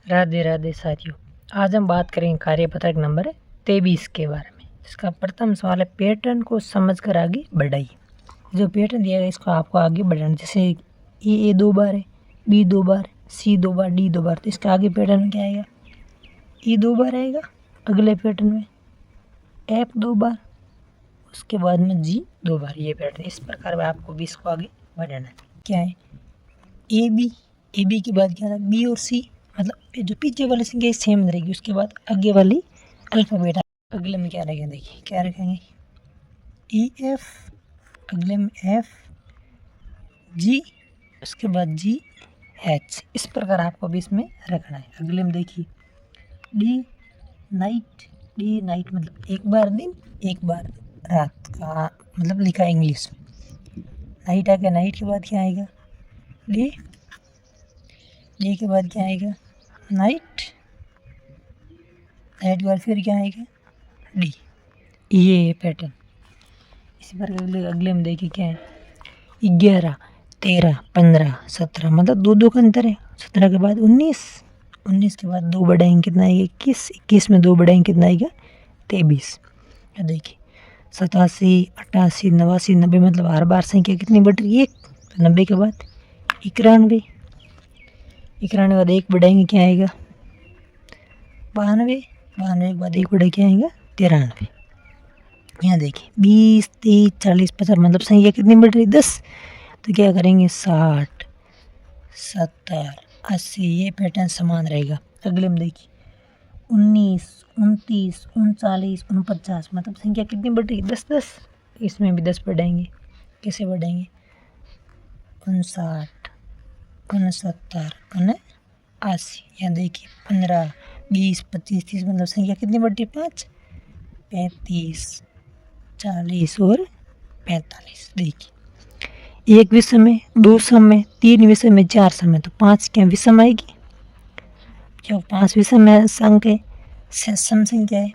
राधे राधे साथियों। आज हम बात करेंगे कार्यपत्रक नंबर 23 के बारे में। इसका प्रथम सवाल है, पैटर्न को समझकर आगे बढ़ाइए। जो पैटर्न दिया गया इसको आपको आगे बढ़ाना, जैसे ए 2 बार है, बी 2 बार, सी 2 बार, डी 2 बार, तो इसका आगे पैटर्न में क्या आएगा? ई 2 बार आएगा, अगले पैटर्न में एफ 2 बार, उसके बाद में जी 2 बार। ये पैटर्न इस प्रकार में आपको 20 को आगे बढ़ाना है। क्या है? ए बी के बाद क्या है? बी और सी, मतलब जो पीछे वाली संख्या सेम रहेगी, उसके बाद आगे वाली अल्फ़ाबेट। अगले में क्या रहेगा? देखिए क्या रखेंगे? ई एफ, अगले में एफ, जी, उसके बाद जी एच। इस प्रकार आपको भी इसमें रखना है। अगले में देखिए डी नाइट मतलब एक बार दिन एक बार रात का मतलब लिखा है इंग्लिश में। नाइट आ गया, नाइट के बाद क्या आएगा? डी के बाद क्या आएगा? नाइट के बाद फिर क्या आएगा? डी। ये पैटर्न। इसी प्रकार अगले में देखिए क्या है? 11, 13, 15, 17, मतलब दो का अंतर है। 17 के बाद 19 के बाद 2 बढ़ाएंगे कितना आएगा? 21 में 2 बढ़ाएंगे कितना आएगा? 23। देखिए 87, 88, 89, 90, मतलब हर बार संख्या कितनी बढ़ रही है? 1। तो 90 के बाद 91 के बाद 1 बढ़ाएंगे क्या आएगा? 92 के बाद 1 बढ़ा क्या आएगा? 93। यहाँ देखिए 20, 30, 40, 50, मतलब संख्या कितनी बढ़ रही है? 10। तो क्या करेंगे? 60, 70, 80। ये पैटर्न समान रहेगा। अगले में देखिए 19, 29, 39, 49, मतलब संख्या कितनी बढ़ रही है? 10। इसमें भी 10 बढ़ाएंगे। कैसे बढ़ाएंगे? 59, 69, 79। यहाँ देखिए 15, 20, 25, 30, मतलब संख्या कितनी बढ़ती है? 5, 35, 40 और 45। देखिए 1 विषम में, 2 सम में, 3 विषम में, 4 सम में, तो 5 क्या विषम आएगी? क्यों? 5 विषम में संख्या है, सम संख्या है,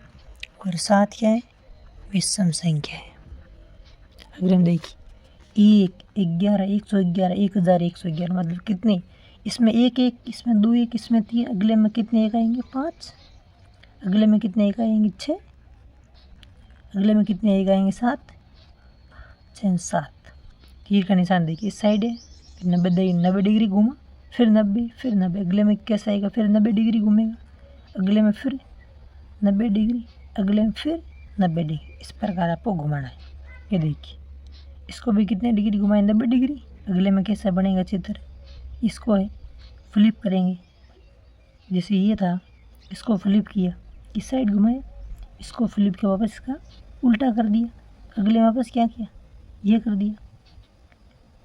और 7 क्या है? विषम संख्या है। अगर हम देखिए 1, 11, 111, 1111, मतलब कितने? इसमें 1 1, इसमें 2 1, इसमें 3, अगले में कितने 1 आएंगे? 5, अगले में कितने 1 आएंगे? 6, अगले में कितने 1 आएंगे? 7, 6, 7। तीर का निशान देखिए इस साइड है, 90 डिग्री घूमा, फिर 90, अगले में कैसा आएगा? फिर 90 डिग्री घूमेगा, अगले में फिर 90 डिग्री, अगले में फिर 90 डिग्री। इस प्रकार आपको घुमाना है। ये देखिए इसको भी कितने डिग्री घुमाएं? 90 डिग्री। अगले में कैसा बनेगा चित्र? इसको है फ्लिप करेंगे, जैसे ये था इसको फ्लिप किया, इस साइड घुमाया, इसको फ्लिप किया, वापस इसका उल्टा कर दिया, अगले में वापस क्या किया? ये कर दिया।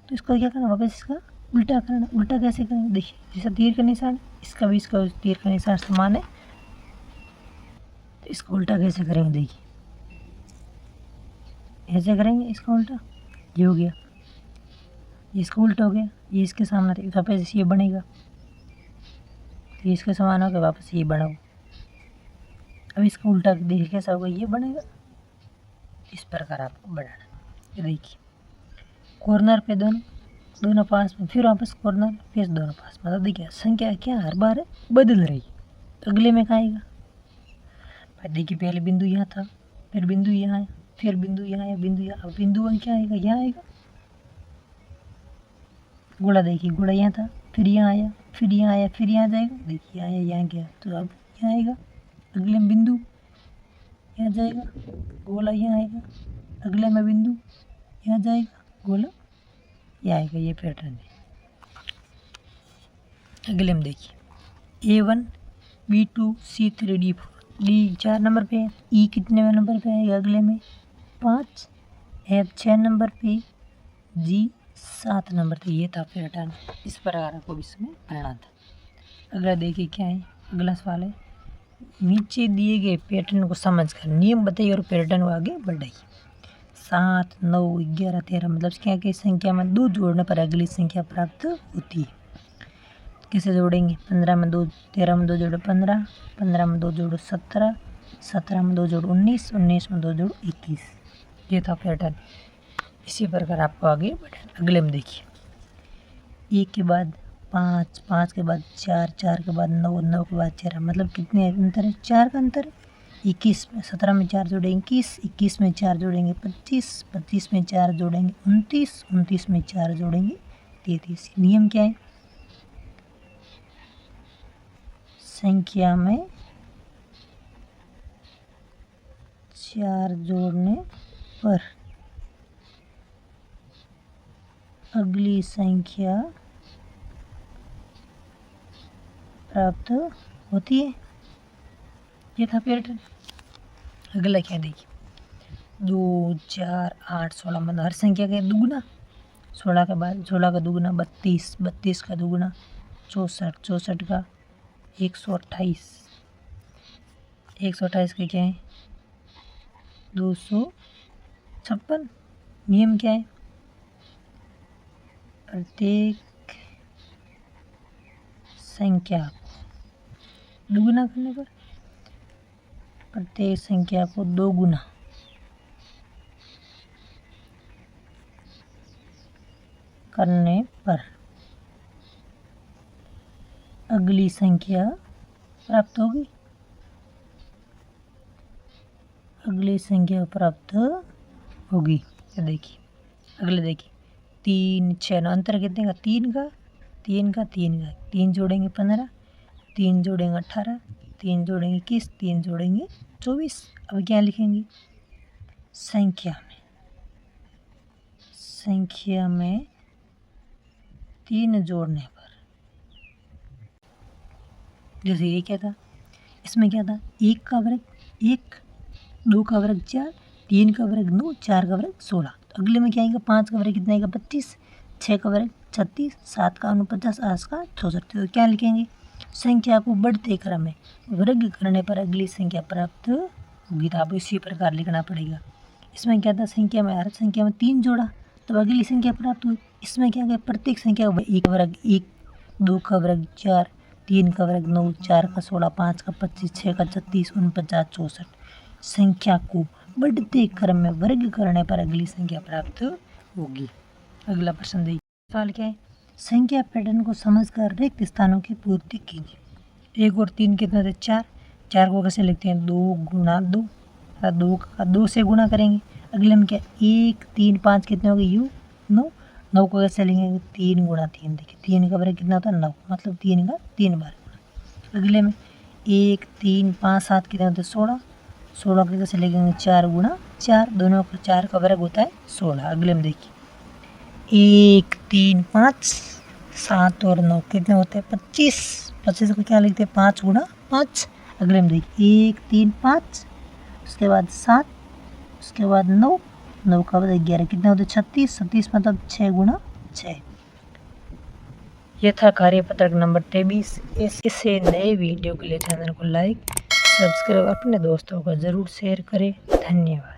तो इसको क्या करना? वापस इसका उल्टा करना। उल्टा कैसे करेंगे? देखिए जैसा तीर का निशान, इसका भी इसका तीर का निशान समान है, तो इसको उल्टा कैसे करेंगे? देखिए ऐसे करेंगे इसका उल्टा। ये हो गया, ये इसका उल्टा हो गया, ये इसके सामने, वापस ये बनेगा, तो ये इसके समान हो गया, वापस ये बना। अब इसका उल्टा देखिए कैसा होगा? ये बनेगा। इस प्रकार आपको बढ़ाना। ये देखिए कॉर्नर पे दोनों पास में, फिर वापस कॉर्नर, फिर दोनों पास, मतलब देखिए संख्या क्या हर बार बदल रही। तो अगले में कहाँ आएगा? देखिए पहले बिंदु यहाँ था, फिर बिंदु यहाँ है, फिर बिंदु यहाँ है, बिंदु यहाँ, अब बिंदु 1 क्या आएगा? यहाँ आएगा। गोला देखिए, गोला यहाँ था, फिर यहाँ आया, फिर यहाँ आया, फिर यहाँ जाएगा। देखिए आया, यहाँ गया, तो अब यहाँ आएगा। अगले में बिंदु यहाँ जाएगा, गोला यहाँ आएगा, अगले में बिंदु यहाँ जाएगा, गोला यहाँ आएगा। ये पैटर्न है। अगले में देखिए A1, B2, C3, D4, D 4 number पे है, E कितने नंबर पे आएगा? अगले में 5, F 6 नंबर पे, G 7 नंबर पे। ये था पैटर्न। इस प्रकार आपको इसमें पढ़ना था। अगला देखिए क्या है? अगला सवाल है, नीचे दिए गए पैटर्न को समझकर नियम बताइए और पैटर्न को आगे बढ़ाइए। 7, 9, 11, 13, मतलब क्या की संख्या में 2 जोड़ने पर अगली संख्या प्राप्त होती है। कैसे जोड़ेंगे? 15 में 2, 13 में 2 जोड़ो 15, 15 में 2 जोड़ो 17, 17 में 2 जोड़ो 19, 19 में 2 जोड़ो 21। ये था पैटर्न। इसी प्रकार आपको आगे बढ़ाना। अगले में देखिए 1 के बाद 5, 5 के बाद 4, 4 के बाद 9, 9 के बाद 13, मतलब कितने अंतर है? 4 का अंतर है। 21 में 17 में 4 जोड़ेंगे 21, 21 में 4 जोड़ेंगे 25, 25 में 4 जोड़ेंगे 29, 29 में 4 जोड़ेंगे 33। नियम क्या है? संख्या में 4 जोड़ने पर अगली संख्या प्राप्त होती है। ये था पैटर्न। अगला क्या देखिए, 2, 4, 8, 16, मतलब हर संख्या का दुगुना। 16 के बाद 16 का दुगुना 32, 32 का दुगुना 64, 64 का 128, 128 के क्या है? 256। नियम क्या है? प्रत्येक संख्या को दुगुना करने पर, प्रत्येक संख्या को 2 गुना करने पर अगली संख्या प्राप्त होगी। अगली संख्या प्राप्त होगी। तो देखिए अगले देखिए 3, 6, अंतर कितने का? 3 का, 3 का, 3 का, 3 जोड़ेंगे 15, 3 जोड़ेंगे 18, 3 जोड़ेंगे 21, 3 जोड़ेंगे 24। अब क्या लिखेंगे? संख्या में 3 जोड़ने पर, जैसे ये क्या था, इसमें क्या था? 1 का वर्ग 1, 2 का वर्ग 4, 3 का वर्ग 9, 4 का वर्ग 16। तो अगले में क्या आएगा? 5 का वर्ग कितना आएगा? 25, 6 का वर्ग 36, 7 का 49, 8 का 64। तो क्या लिखेंगे? संख्या को बढ़ते क्रम में वर्ग करने पर अगली संख्या प्राप्त होगी। तो आपको इसी प्रकार लिखना पड़ेगा। इसमें क्या था? संख्या में हर संख्या में 3 जोड़ा तो अगली संख्या प्राप्त हुई। इसमें क्या है? प्रत्येक संख्या को 1 का वर्ग 1, 2 का वर्ग 4, 3 का वर्ग 9, 4 का 16, 5 का 25, 6 का 36, 49, 64। संख्या को बढ़ते क्रम में वर्ग करने पर अगली संख्या प्राप्त होगी। अगला प्रश्न देखिए, सवाल क्या है? संख्या पैटर्न को समझकर रिक्त स्थानों की पूर्ति कीजिए। 1 और 3 कितने थे? 4, 4 को कैसे लिखते हैं? 2 गुणा 2, 2 का 2 से गुणा करेंगे। अगले में क्या? 1, 3, 5 कितने हो गए? 9, 9 को कैसे लिखेंगे? 3 गुणा 3। देखिए 3 का वर्ग कितना होता है? 9, मतलब 3 का 3 बार गुणा। अगले में 1, 3, 5, 7 कितने होते हैं? 16, 16 के कैसे लिखेंगे? 4 गुणा 4, दोनों का 4 का वर्ग होता है 16। अगले में देखिए 1, 3, 5, 7 और 9 कितने होते हैं? 25, 25 को क्या लिखते हैं? 5 गुणा 5। अगले में देखिए 1, 3, 5, उसके बाद 7, उसके बाद 9, 9 का बाद 11 कितने होते? 36, 36 मतलब 6 गुणा 6। यह था कार्यपत्रक नंबर 23। इससे नए वीडियो के लिए चैनल को लाइक, सब्सक्राइब, अपने दोस्तों को ज़रूर शेयर करें। धन्यवाद।